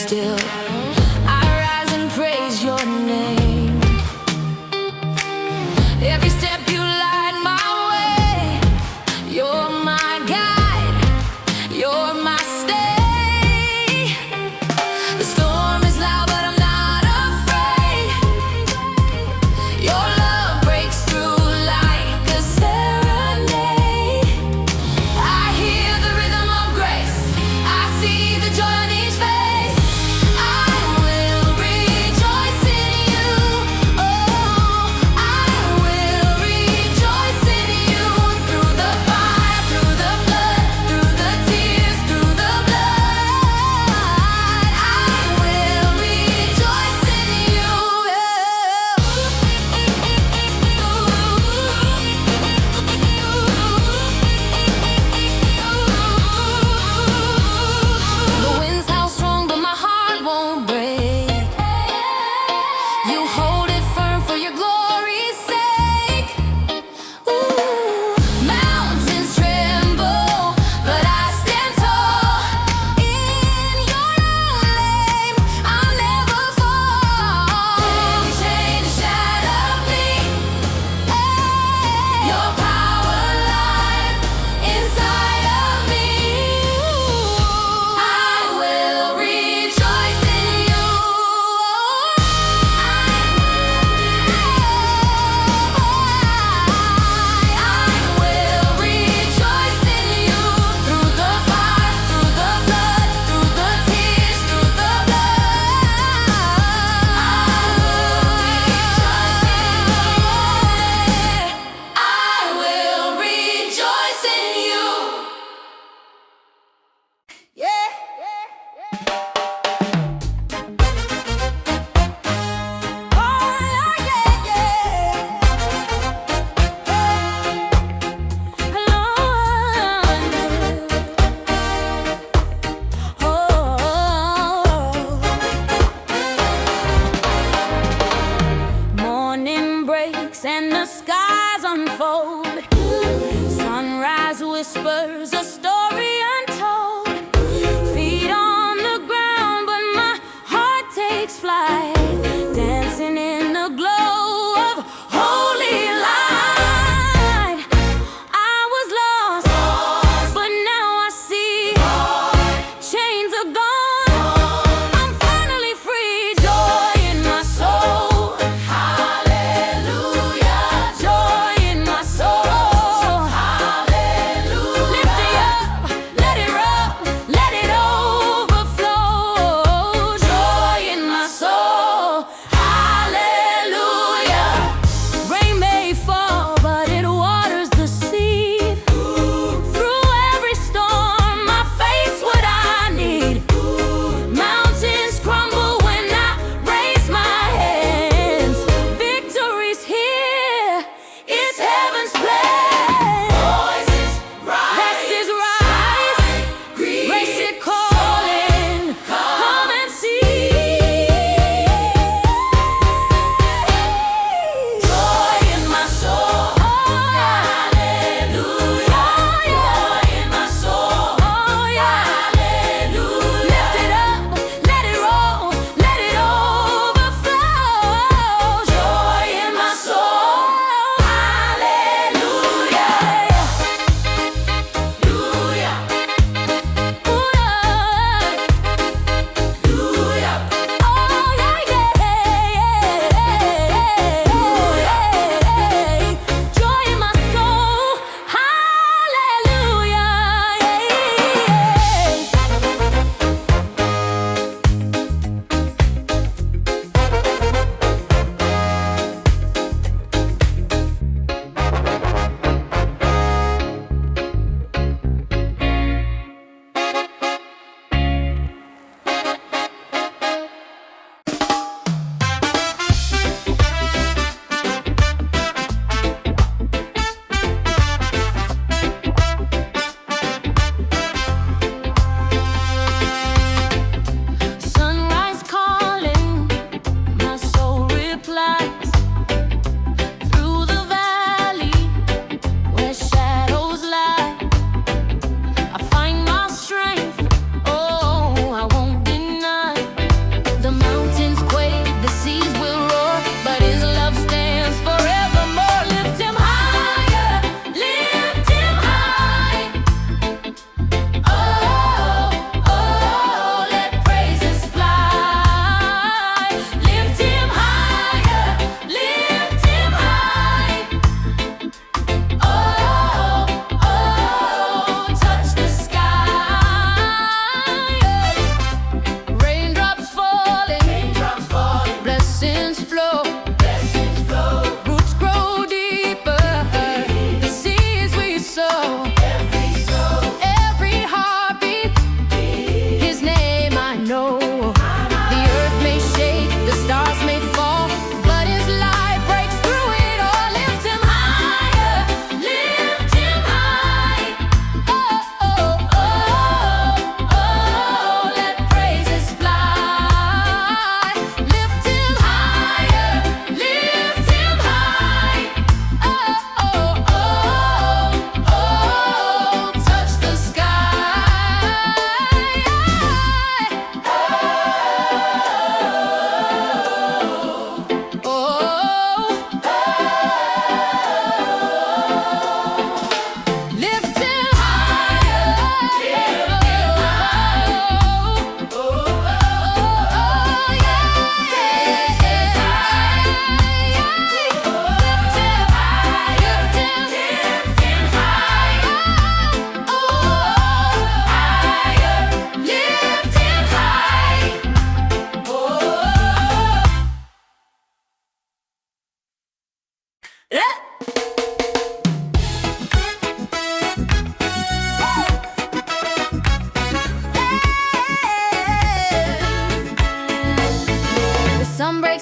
still. I rise and praise your name. Every step you light my way. You're my guide, you're my stay. The storm is loud but I'm not afraid. Your love breaks through like a serenade. I hear the rhythm of grace, I see the joy on each face.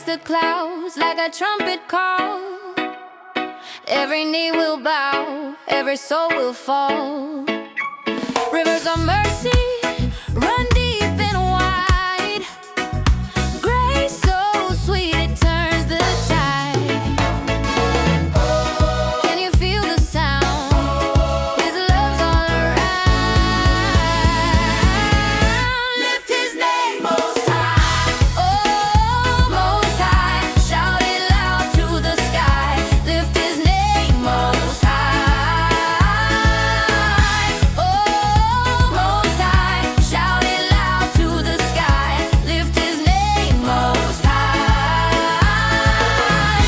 the clouds like a trumpet call. Every knee will bow, every soul will fall. Rivers of mercy run deep and wide. Grace so sweet it turns the tide. Can you feel the sound? His love's all around. Lift his name most high. Oh, most high. Shout it loud to the sky. Lift his name most high. Oh, most high. Shout it loud to the sky. Lift his name most high.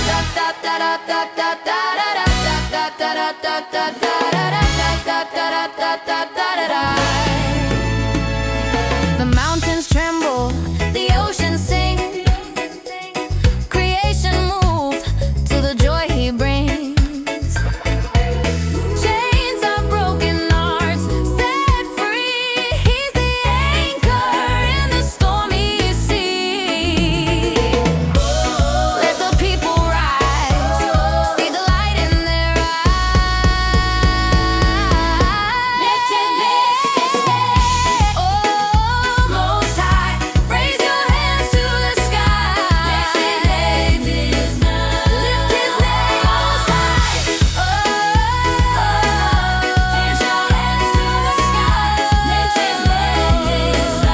Da da da da da da da da da da da da da da. The mountains tremble, the oceans sing. Creation moves to the joy he brings. Chains are broken, hearts set free. He's the anchor in the stormy sea. Let the people rise, see the light in their eyes. Lift his name, oh, most high. Raise your hands to the sky. Lift his name most high. Oh, raise your hands to the sky. Lift his name most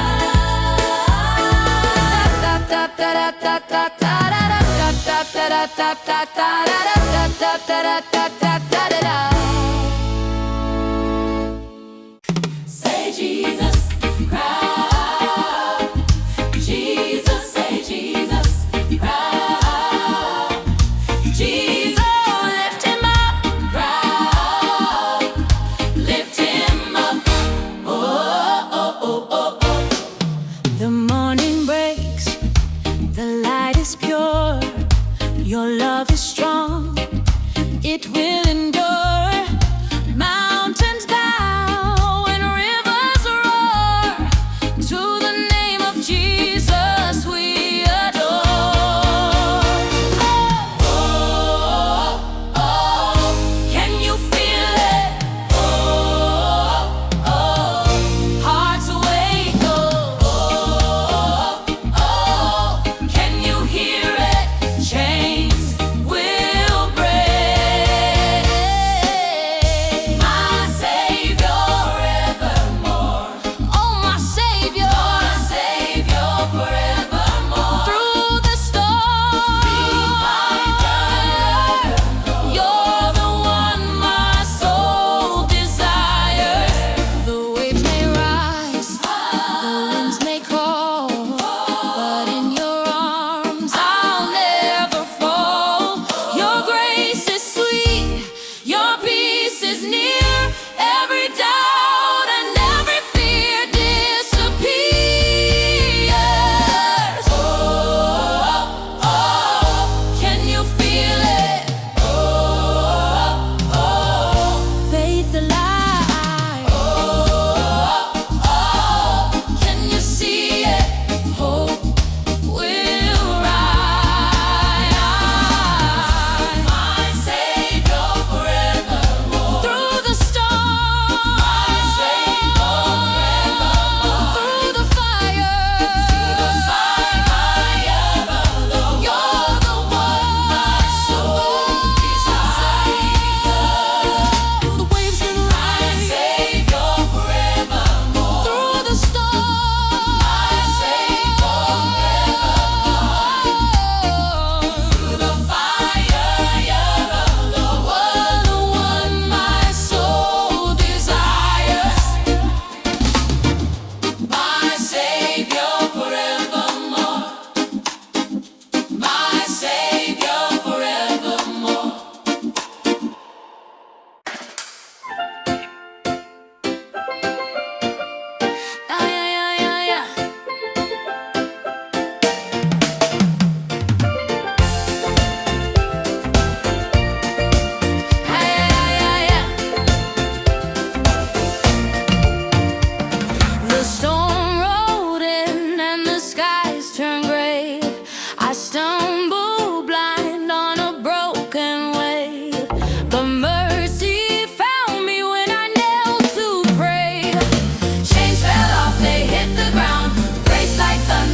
Say Jesus, cry. Jesus, say Jesus, cry. Jesus, lift him up, cry. Lift him up. The morning breaks, the light is pure. Your love is strong, it will endure. Mountains bow and rivers roar. To the name of Jesus we adore. Oh, oh, oh, can you feel it? Oh, oh, hearts awake. Oh, oh, oh, can you hear it? Chains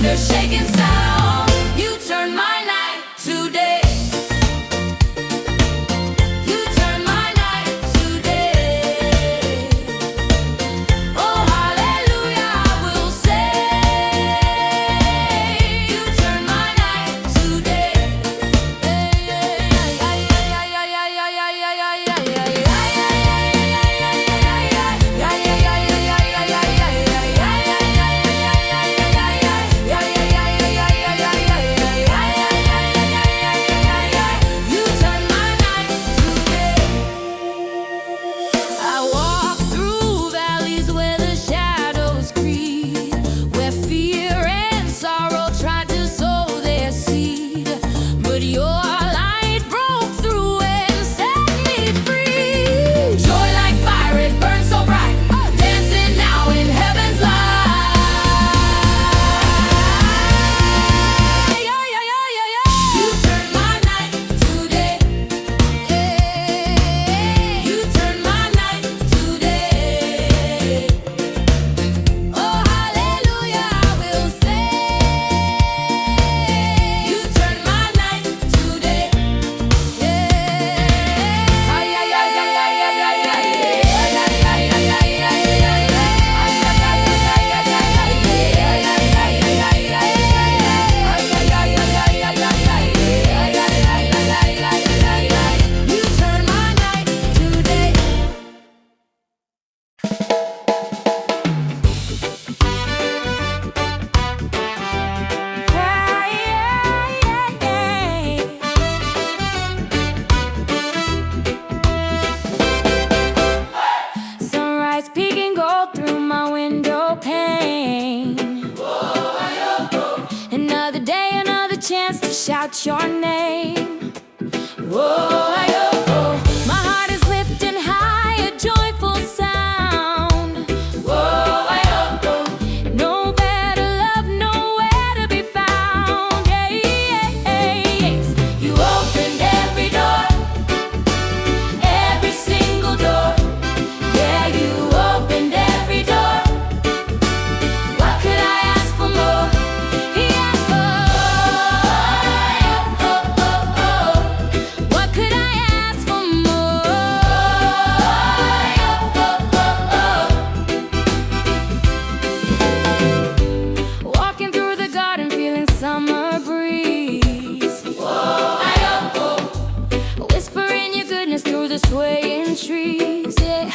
thunder shaking sound. You turn my night to day. You turn my night to day. Oh, hallelujah, I will say. You turn my night to day. Shout your name. Whoa, my heart is lifting high, a joyful sound. Whoa, no better love, nowhere to be found. Yes. You opened every door, every single door. Yeah, you opened every door. What could I ask for more? Swaying trees, yeah.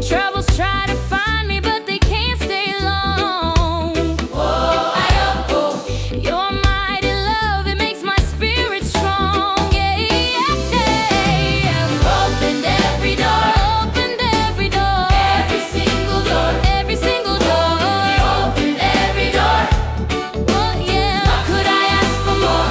Troubles try to find me, but they can't stay long. Your mighty love, it makes my spirit strong, yeah. Opened every door, every single door, every single door. You opened every door. Oh yeah, what could I ask for more?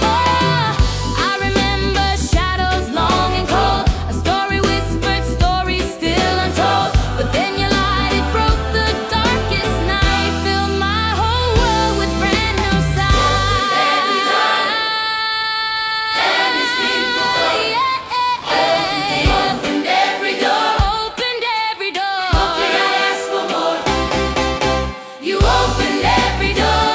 I remember shadows long and cold, a story whispered, story still untold. But then your light, it broke the darkest night, filled my whole world with brand new sight. Every single door, opened every door, opened every door. What could I ask for more? You opened every door,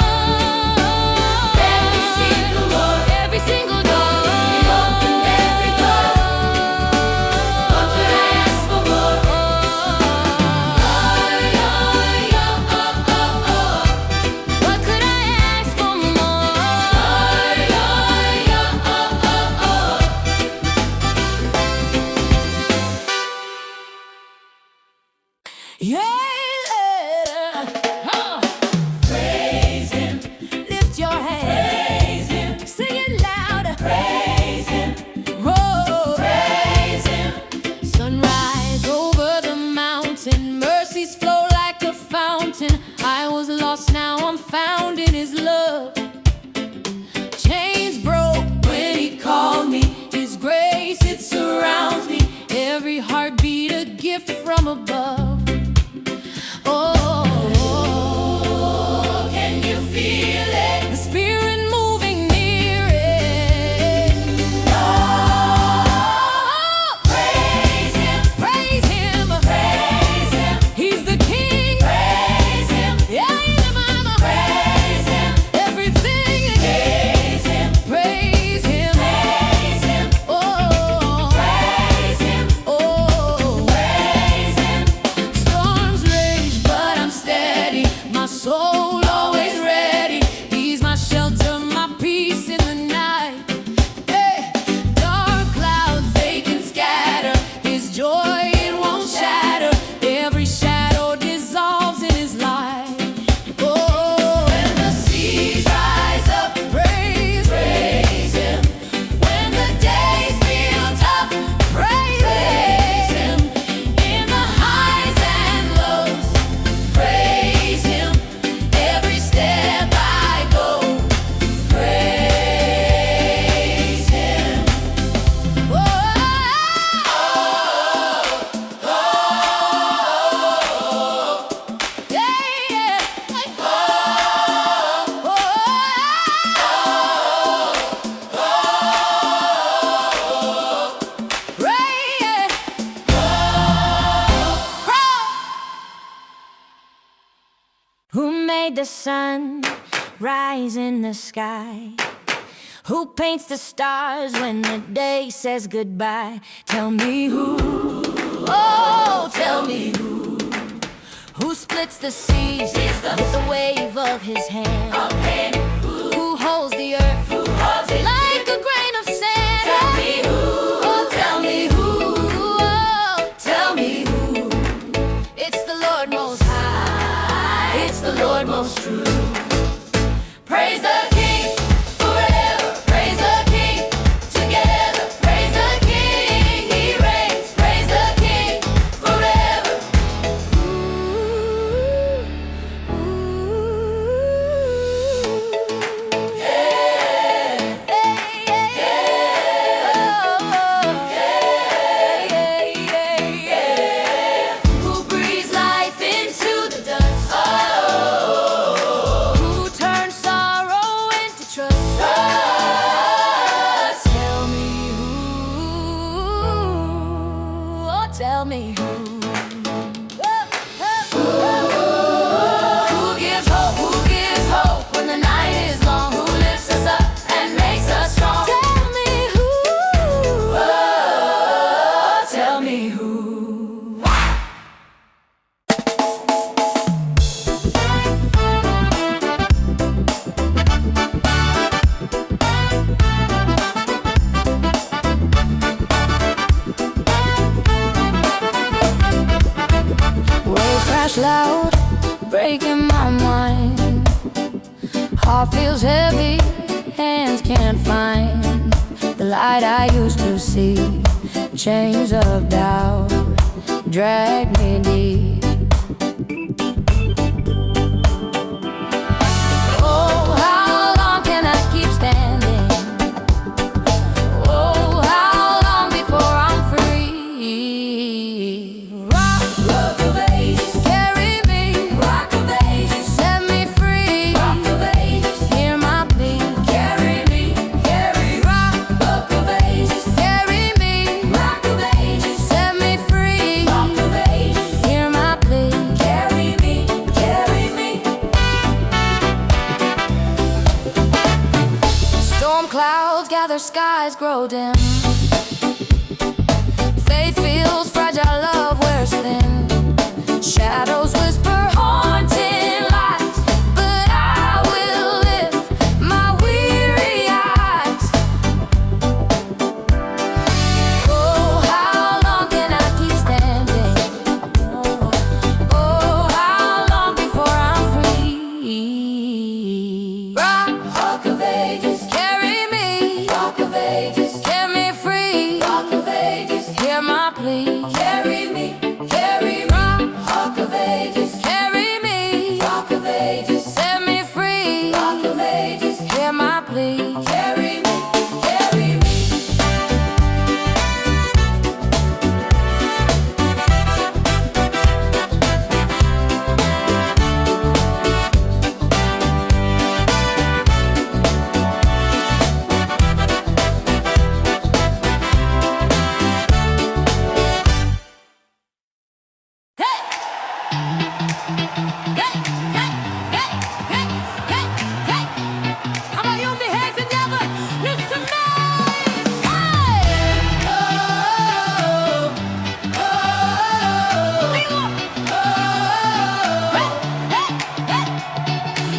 every single door, every single door. Praise Him, lift your hands, praise Him, sing it louder, praise Him, roar, praise Him. Sunrise over the mountain, mercies flow like a fountain. I was lost, now I'm found in His love. Chains broke when He called me, His grace, it surrounds me. Every heartbeat a gift from above. Can you feel it? The Spirit moving near it. Praise Him, praise Him, praise Him. He's the King. Praise Him, yeah. made the sun rise in the sky? Who paints the stars when the day says goodbye? Tell me who, oh, tell me who splits the seas with the wave of his hand? Who holds the earth like a grain of sand? Tell me who, oh, tell me who, oh, tell me who. It's the Lord Most High, it's the Lord Most True. Praise the King forever, praise the King together, praise the King, He reigns, praise the King forever. Who breathes life into the dust? Who turns sorrow into trust? Tell me who, oh, tell me who. Who gives hope when the night is long? Who lifts us up and makes us strong? Tell me who, oh, tell me who. Waves crash loud, breaking my mind. Heart feels heavy, hands can't find the light I used to see. Chains of doubt drag me deep. Oh, how long can I keep standing? Oh, how long before I'm free? Rock of ages, carry me. Rock of ages, set me free. Rock of ages, hear my plea. Carry me, carry. Rock of ages, carry me. Rock of ages, set me free. Rock of ages, hear my plea. Carry me, carry me. Storm clouds gather, skies grow dim. Faith feels fragile, love wears thin. Shadows whisper haunting lies, but I will lift my weary eyes. Oh, how long can I keep standing? Oh, how long before I'm free? Rock of ages, carry me. Rock of ages, set me free. Rock of ages, hear my plea. Carry me, carry me. Rock of ages, carry me. Rock of ages, set me free. Rock of ages, hear my plea. Carry me, carry me.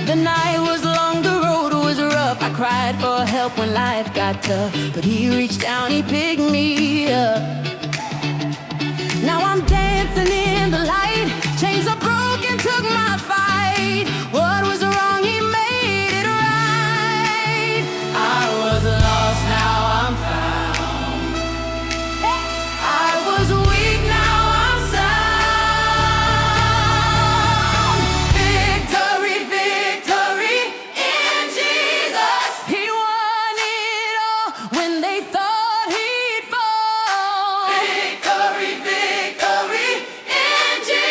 The night was long, the road was rough. I cried for help when life got tough, but He reached down, He picked me up. Now I'm dancing in the light. Chains are broken, took my fight. What was wrong, He made it right. I was lost, now I'm found. I was weak, now I'm sound. Victory, victory in Jesus. He won it all when they thought He'd fall. Victory, victory in Jesus.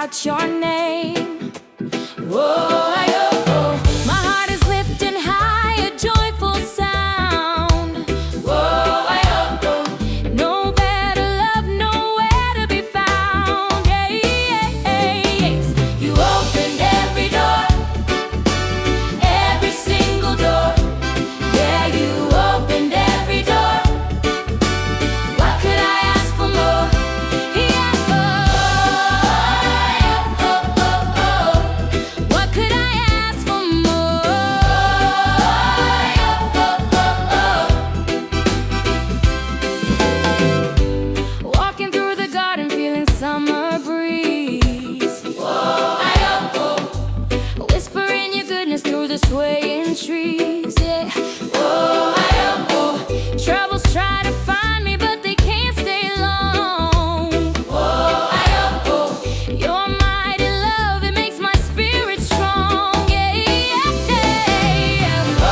out your name. Whoa, my heart is lifting high, a joyful sound. Whoa, no better love, nowhere to be found. Yes, you opened every door, every single door. Yeah, you opened every door. What could I ask for more? Yeah, what could I ask for more? Walking through the garden, feeling summer breeze. Whispering your goodness through the swaying trees. Yeah. Troubles try to find me, but they can't stay long. Your mighty love, it makes my spirit strong. Yeah, you've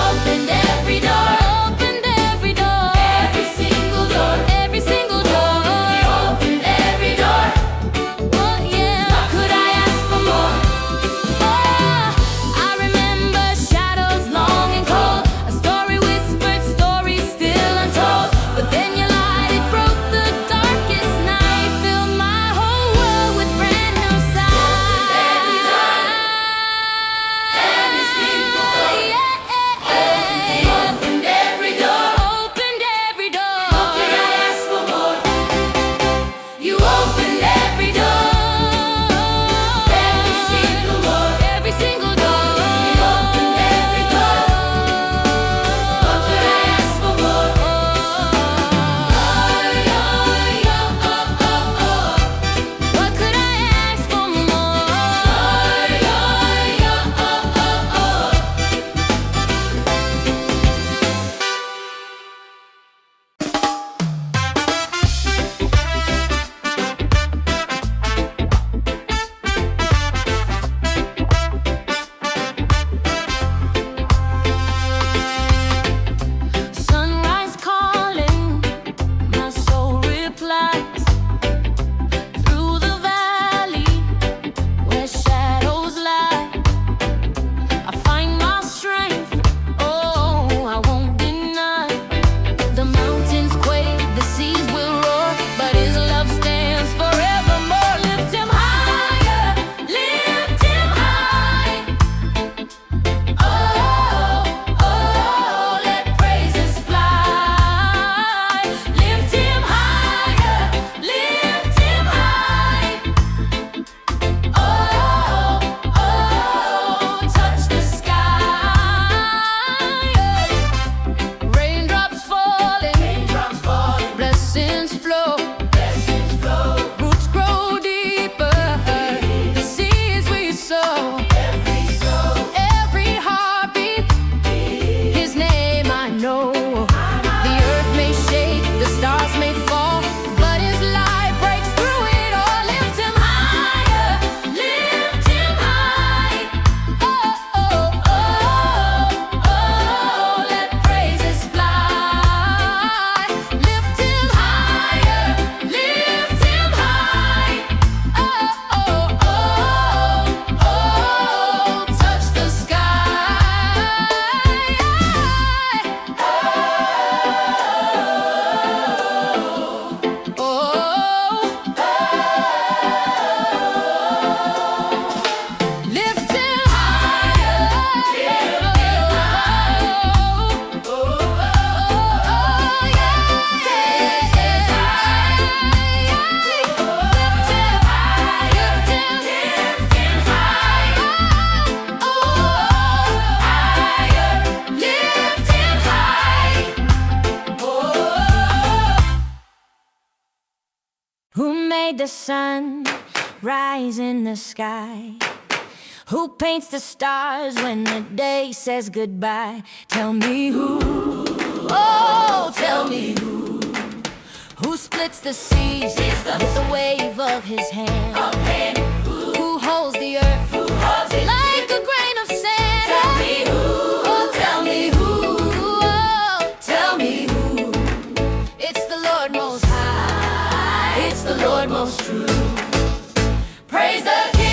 opened every door, every single door, every single door. You opened every door. Oh yeah, what could I ask for more? I remember shadows long and cold, a story whispered, stories still untold. But then your light, it broke the darkest night, filled my whole world with brand new sight. Every single door, opened every door, opened every door. What could I ask for more? You opened every door, every single door, every single door. You opened every door. What could I ask for more? What could I ask for more? Sunrise calling, my soul replies. Through the valley where shadows lie, I find my strength, oh, I won't deny. The mountains quake, the seas will roar, but his love stands forevermore. Lift him higher, lift him high. Oh, let praises fly. Lift him higher, lift him high. Touch the sky. Raindrops falling, blessings flow. Roots grow deeper, the seeds we sow. Every heartbeat, his name I know. The earth may shake, the stars may fall, but his light breaks through it all. Lift him higher, lift him high. Let praises fly. Lift him higher, lift him high. Touch the sky. Lift him higher, Who made the sun rise in the sky? Who paints the stars when the day says goodbye? Tell me who, oh, tell me who splits the seas with the wave of his hand? Who holds the earth like a grain of sand? Tell me who, oh, tell me who, oh, tell me who. It's the Lord Most High, it's the Lord Most True. Praise the King.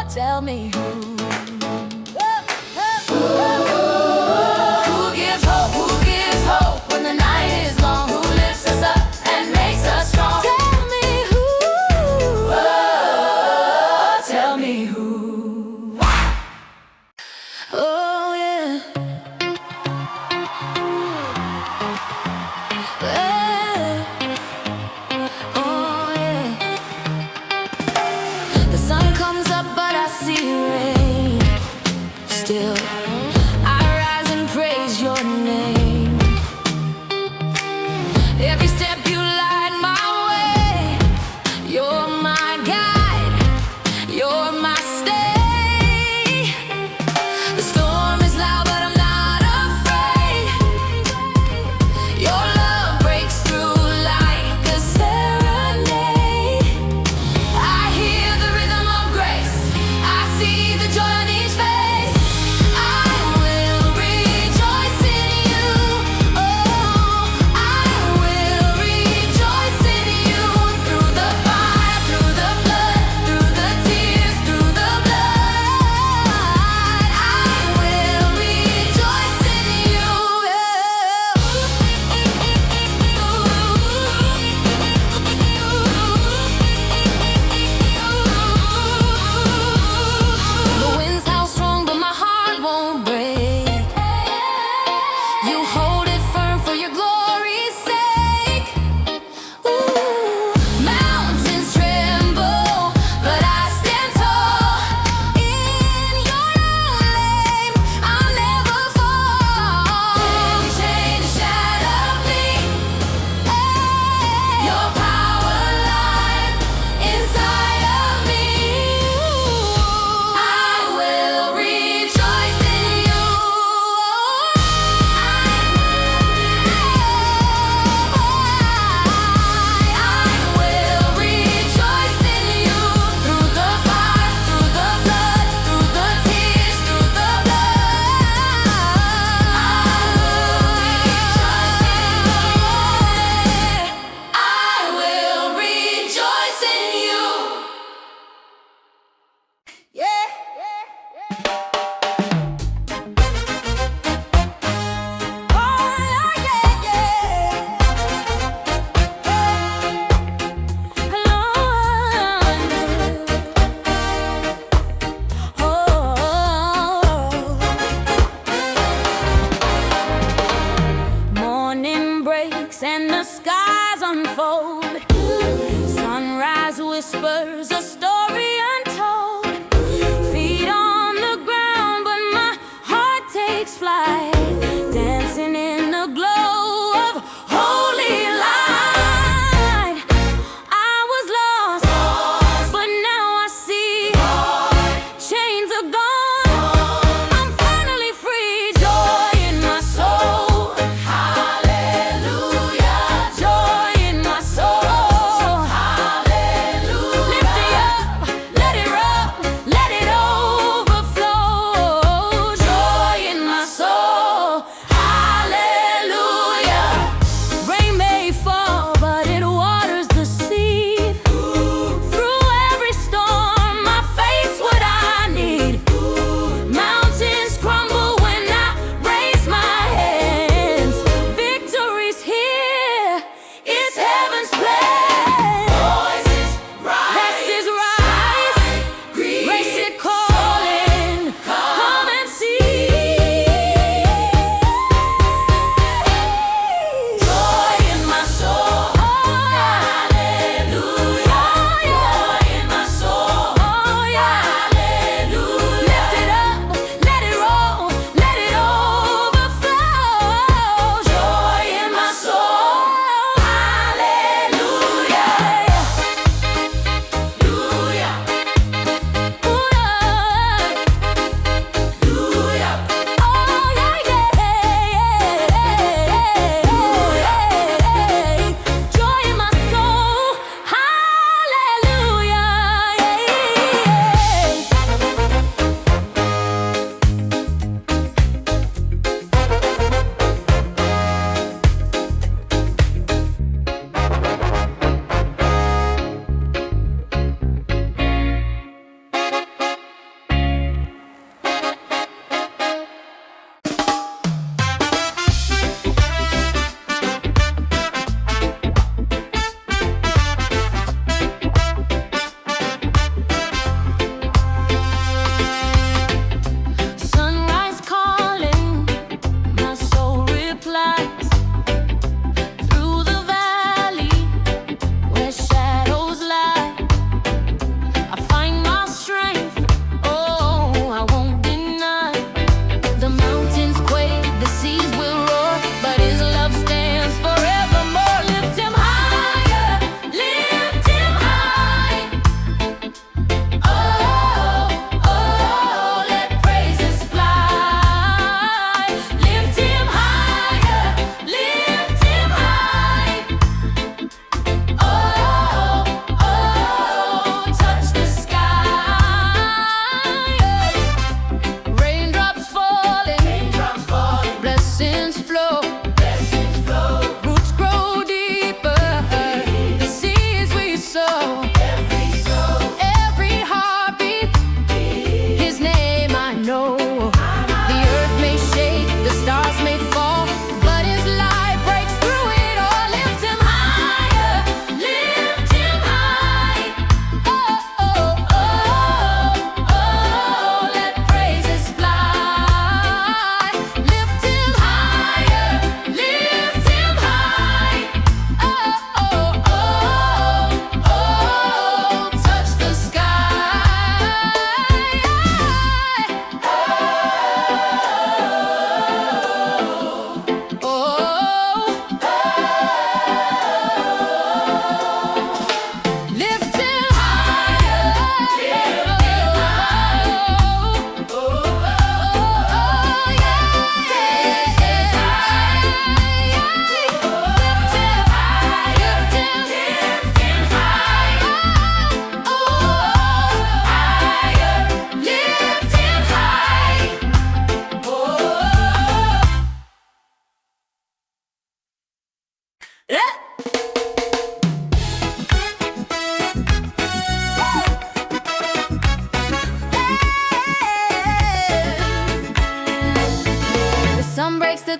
tell me who. Who gives hope when the night is long? Who lifts us up and makes us strong? Tell me who. Oh, tell me who. Oh yeah. Oh yeah. The sun comes up, but I see rain.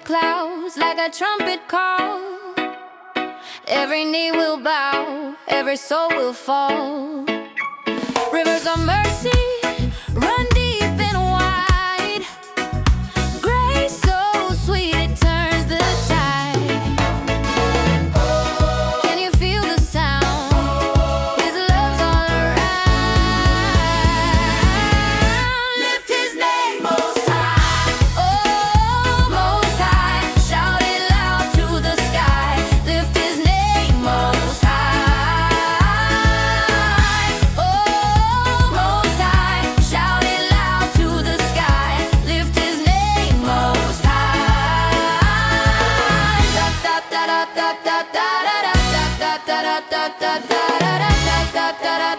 clouds like a trumpet call. Every knee will bow, every soul will fall. Rivers of mercy run deep and wide. Grace so sweet it turns the tide. Can you feel the sound? His love's all around. Lift his name most high. Oh, most high. Shout it loud to the sky. Lift his name most high. Oh, most high. Shout it loud to the sky. Lift his name most high. Da da da da da da da da da da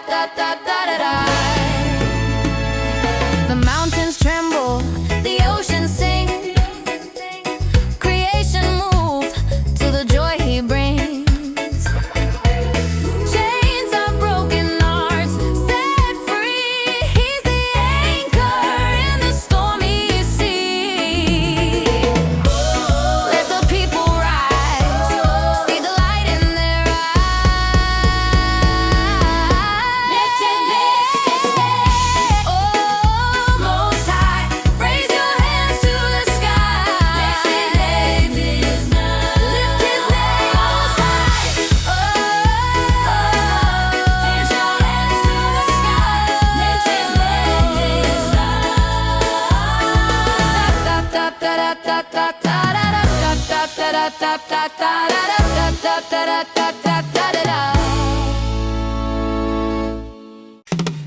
da da da da. The mountains tremble, the oceans sing. Creation moves to the joy he brings. Chains are broken, hearts set free. He's the anchor in the stormy sea. Let the people rise, see the light in their eyes. Lift his name, oh, most high. Raise your hands to the sky. Lift his name most high. Oh, raise your hands to the sky. Lift his name most high.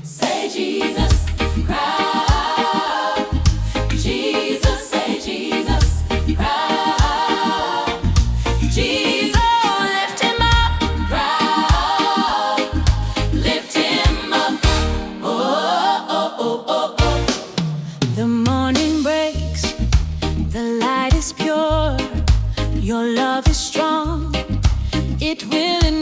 Say Jesus, cry. Jesus, say Jesus, cry. Jesus, lift him up, cry. Lift him up. Oh, oh, oh, oh, oh. The morning breaks, the light is pure. Your love is strong, it will endure.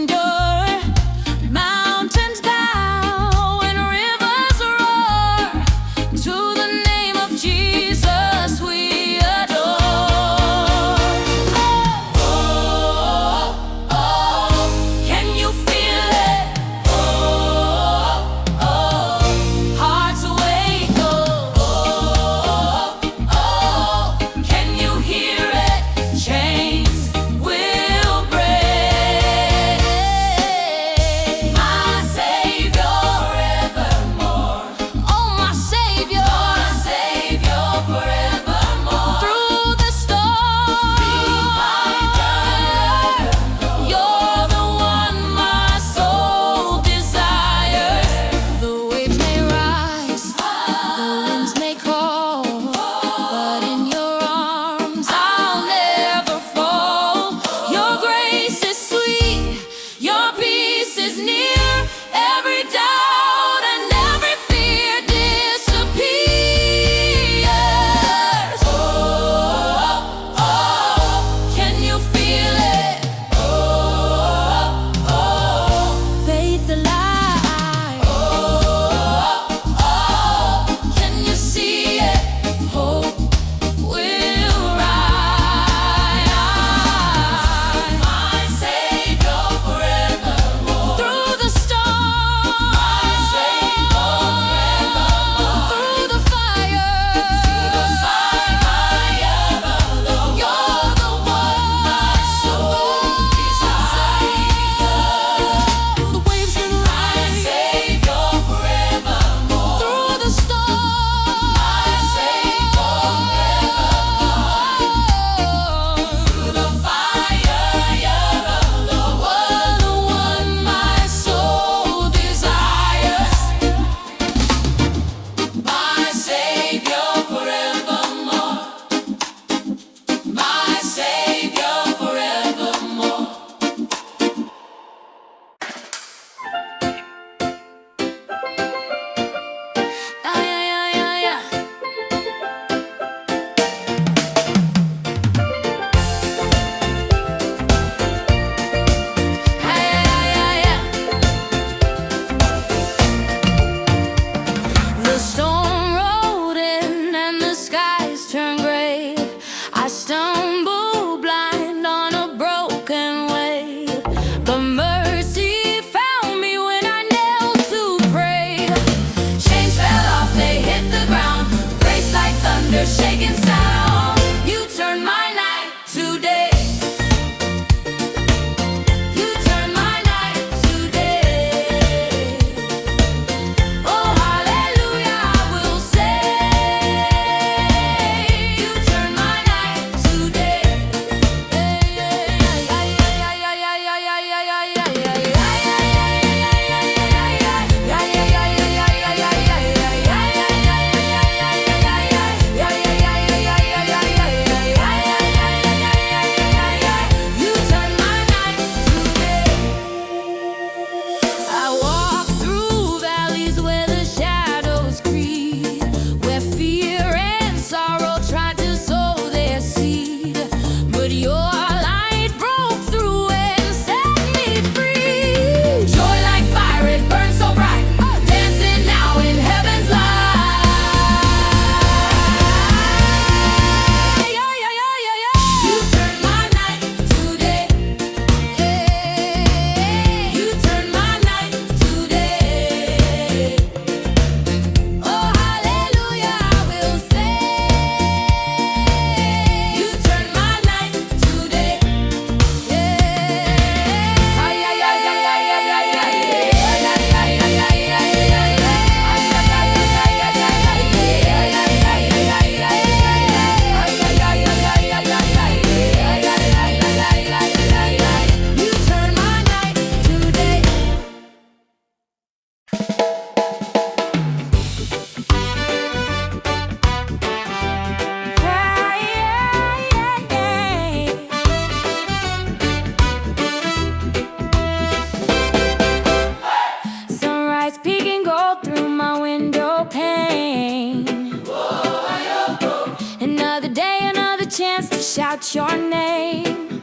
shout your name.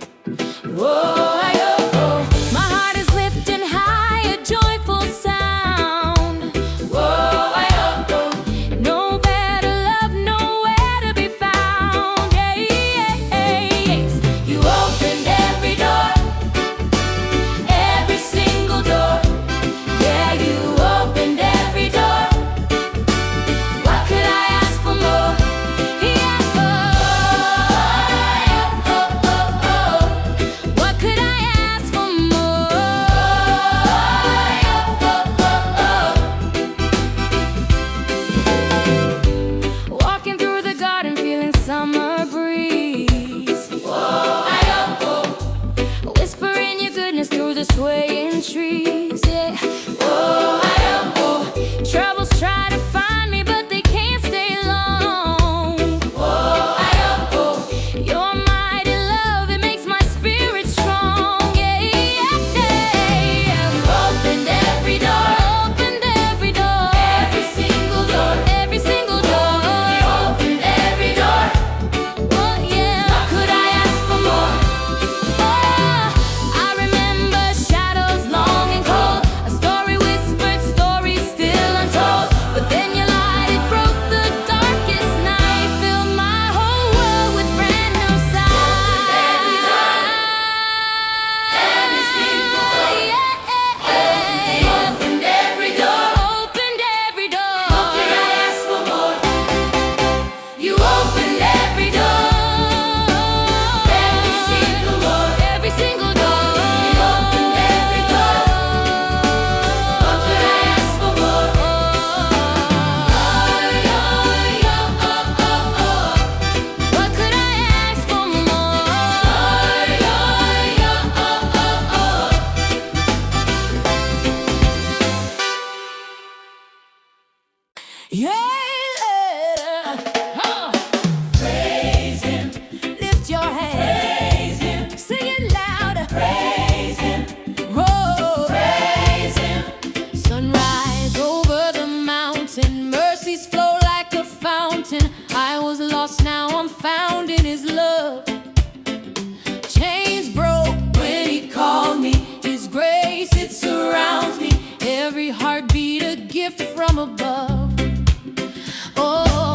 Whoa, my heart is lifting high, a joyful sound. Whoa, no better love, nowhere to be found. Yes. You opened every door, every single door. Yeah, you opened every door. What could I ask for more? What could I ask for more? Walking through the garden, feeling summer breeze. Whispering your goodness through the swaying trees. Yeah. Troubles try to find me, but they can't stay long. Your mighty love, it makes my spirit strong. Opened every door, every single door, every single door. You opened every door. Oh yeah, what could I ask for more? I remember shadows long and cold, a story whispered, story still untold. But then your light, it broke the darkest night, filled my whole world with brand new sight. Every single door, opened every door, opened every door. What could I ask for more? You opened every door, every single door, every single door. You opened every door. What could I ask for more? What could I ask for more? Praise Him. Lift your hands. Praise Him. Sing it louder. Praise Him. Whoa. Praise Him. Sunrise over the mountain. Mercies flow like a fountain. I was lost, now I'm found in His love. Chains broke when He called me. His grace, it surrounds me. Every heartbeat a gift from above. Oh,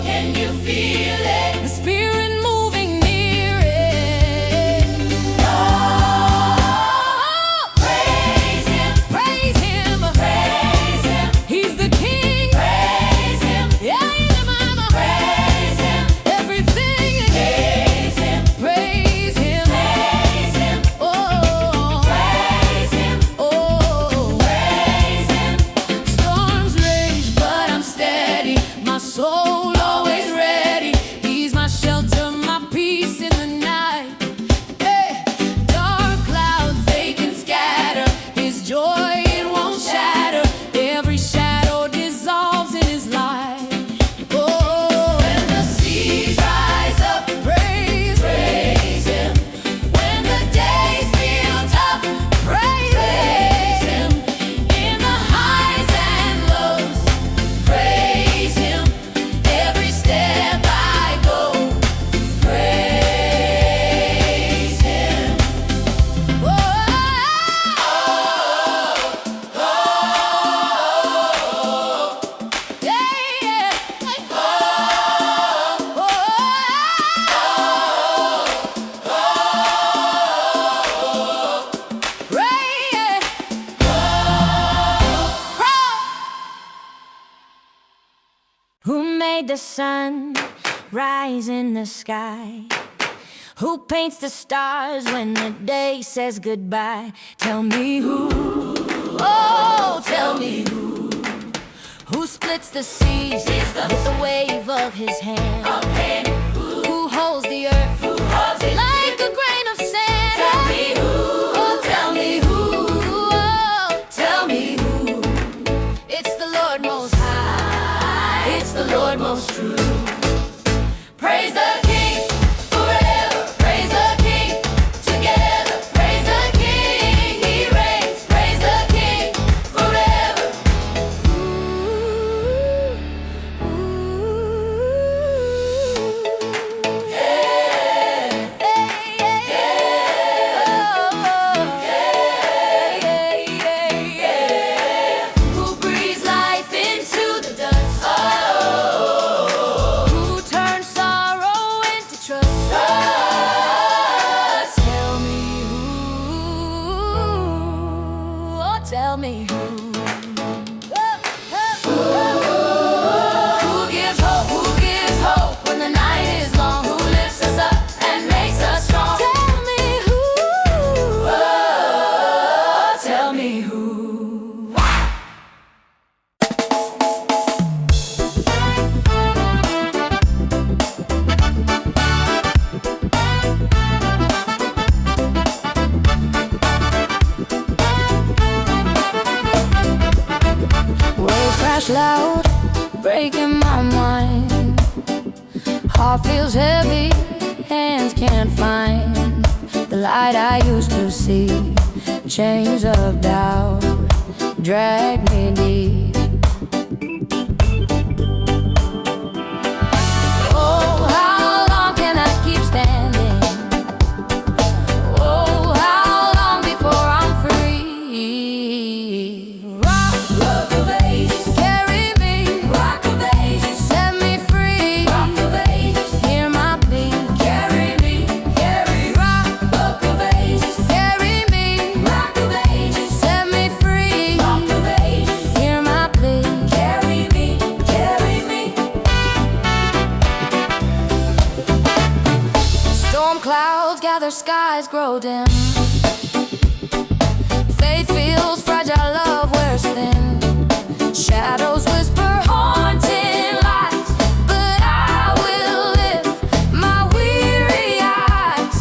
can you feel it? The Spirit moving near it. Oh, praise Him, praise Him, praise Him. He's the King. Praise Him. Yeah, He's the Mama. Praise Him. Everything. Praise Him. Praise Him. Praise Him. Oh, praise Him. Oh, praise Him. Storms rage, but I'm steady. My soul always ready. He's my shelter, my peace in the night. Hey, dark clouds, they can scatter. His joy, it won't shatter. Every shadow dissolves in His light. Oh, when the seas rise up, praise Him. When the days feel tough, praise Him. In the highs and lows, praise Him. Every step I go, praise Him. Whoa, yeah. Who made the sun rise in the sky? Who paints the stars when the day says goodbye? Tell me who, oh, tell me who splits the seas with the wave of His hand? Who holds the earth like a grain of sand? Tell me who, oh, tell me who, oh, tell me who. It's the Lord Most High, it's the Lord Most True. Praise the King forever, praise the King together, praise the King, He reigns, praise the King forever. Ooh, ooh. much loud, breaking my mind. Heart feels heavy, hands can't find the light I used to see. Chains of doubt drag me deep. Oh, how long can I keep standing? Oh, how long before I'm free? Rock of ages, carry me. Rock of ages, set me free. Rock of ages, hear my plea. Carry me, carry me. Rock of ages, carry me. Rock of ages, set me free. Rock of ages, hear my plea. Carry me, carry me. Storm clouds gather, skies grow dim. Faith feels fragile, love wears thin. Shadows whisper haunting lies, but I will lift my weary eyes.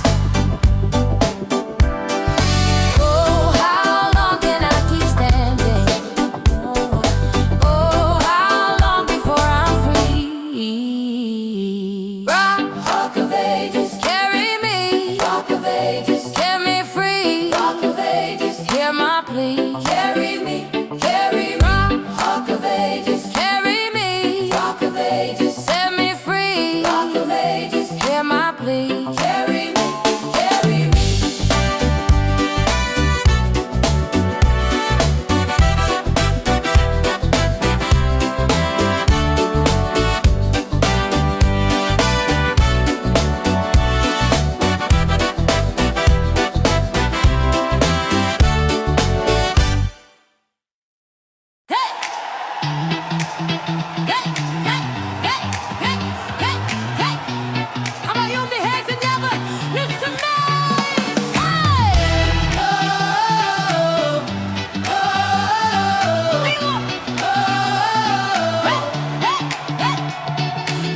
Oh, how long can I keep standing? Oh, how long before I'm free? Rock of ages, carry me. Rock of ages, set me free. Rock of ages, hear my plea. Carry me, carry me. Rock of ages, carry me. Rock of ages, set me free. Rock of ages, hear my plea. Carry me, carry me.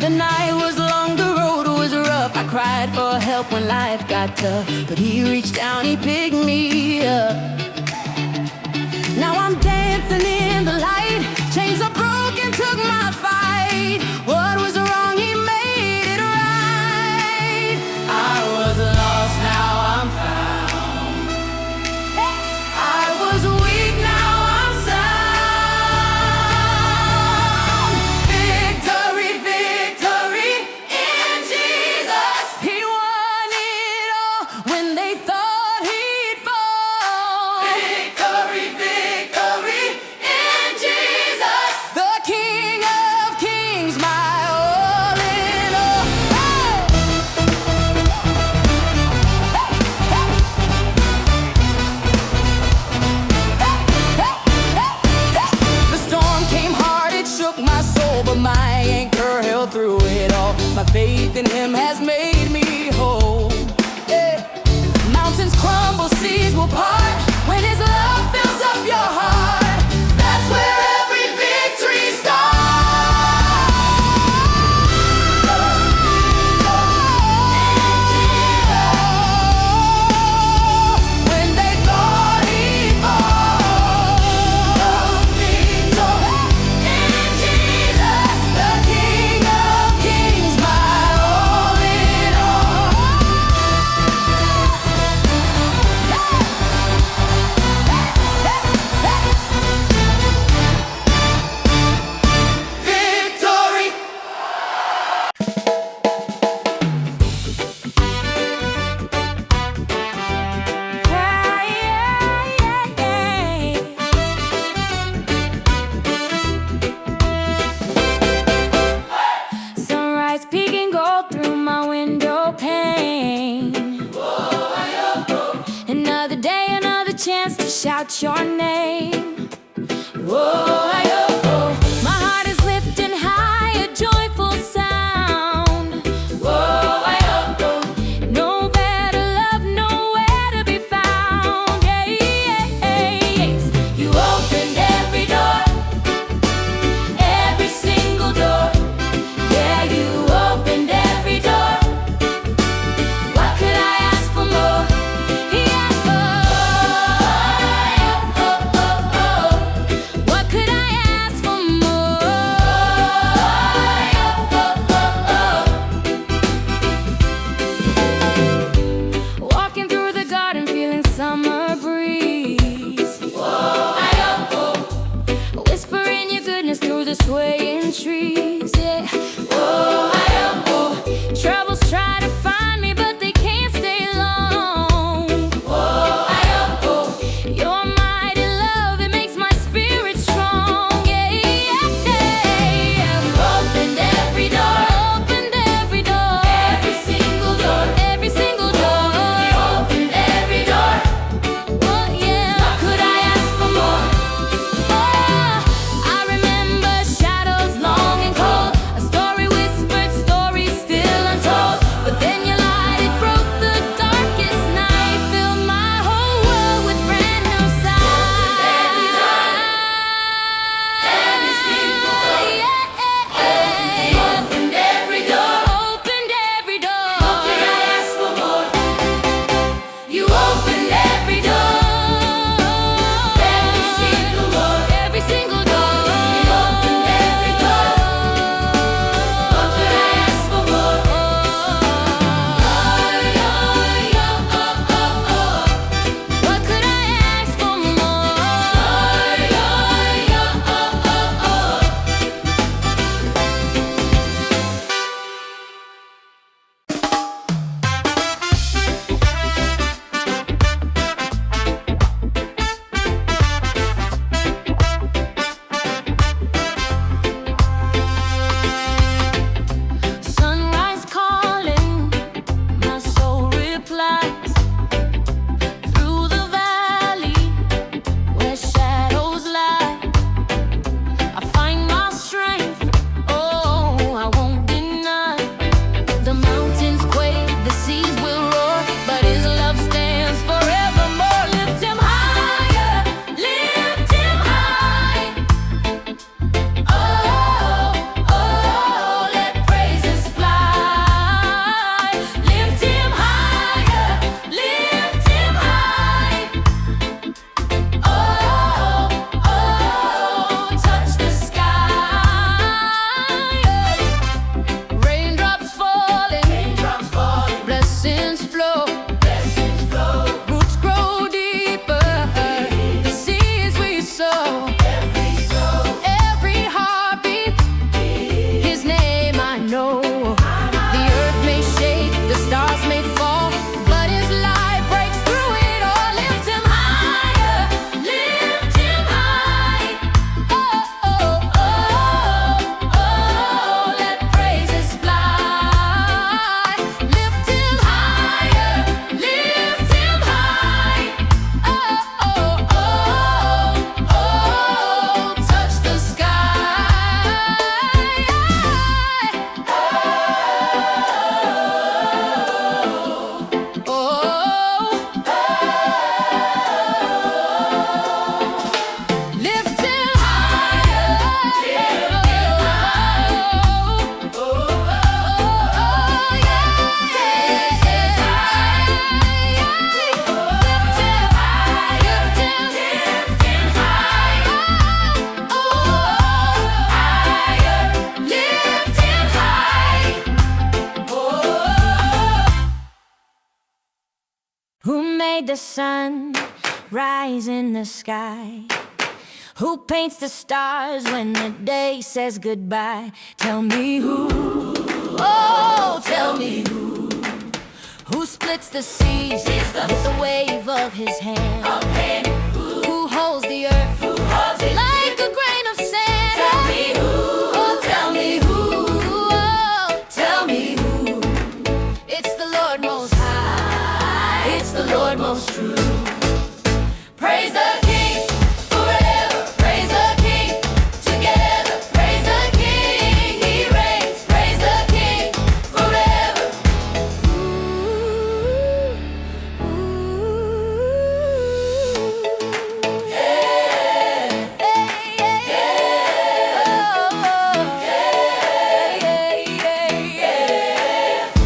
The night was long, the road was rough. I cried for help when life got tough, but he reached down, he picked me up. Now I'm dancing in the light. Chains are broken, took my fight. What was wrong, he made it right. I was lost, now I'm found. I was weak, now I'm sound. Victory, victory in Jesus. He won it all when they thought he'd fall. Victory, victory in Jesus. The King of Kings, my all in all. The storm came hard, it shook my soul, but my anchor held through it all. My faith in him has made me whole. Yeah. Mountains crumble, seas will part when his love fills up your heart. That's where every victory starts. When they thought he'd fall. Victory in Jesus, the King of Kings, my all in all. Victory. Sunrise peeking gold through my window pane. Another day, another chance to shout your name. Whoa, my heart is lifting high, a joyful sound. Whoa, no better love, nowhere to be found. Yes, you opened every door, every single door. Yeah, you opened every door. What could I ask for more? Yeah, oh, oh, oh, oh. swaying trees, yeah. Oh, I am, oh. Troubles try to find me, but they can't stay long. Oh, I am, oh. Your mighty love, it makes my spirit strong, yeah, yeah, yeah. You've opened every door, opened every door, every single door, every single door. You opened every door. Oh, yeah. What could I ask for more? Oh, I remember shadows long and cold, a story whispered, story still untold. But then your light, it broke the darkest night, filled my whole world with brand new sight. Every single door, yeah. Opened every door, opened every door. What could I ask for more? You opened every door, every single door, every single door. You opened every door. What could I ask for more? What could I ask for more? Sunrise calling, my soul replies. Through the valley where shadows lie, I find my strength, oh, I won't deny. The mountains quake, the seas will roar, but his love stands forevermore. Lift him higher, lift him high. Oh, oh, let praises fly. Lift him higher, lift him high. Oh, oh, touch the sky. Raindrops falling, blessings flow. Roots grow deeper, the seeds we sow. Every heartbeat, his name I know. The earth may shake, the stars may fall, but his light breaks through it all. Lift him higher, lift him high. Oh, oh, oh, oh, let praises fly. Lift him higher, lift him high. Oh, oh, oh, oh, touch the sky. Lift him higher, lift him high. Who made the sun rise in the sky? Who paints the stars when the day says goodbye? Tell me who, oh, tell me who splits the seas with the wave of his hand? Who holds the earth like a grain of sand? Tell me who, oh, tell me who, oh, tell me who. It's the Lord Most High, it's the Lord Most True. Praise the King forever, praise the King together, praise the King, He reigns, praise the King forever.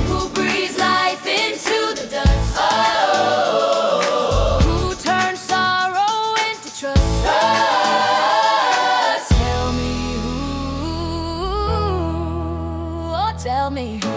Who breathes life into the dust? Who turns sorrow into trust? Tell me who, oh, tell me who.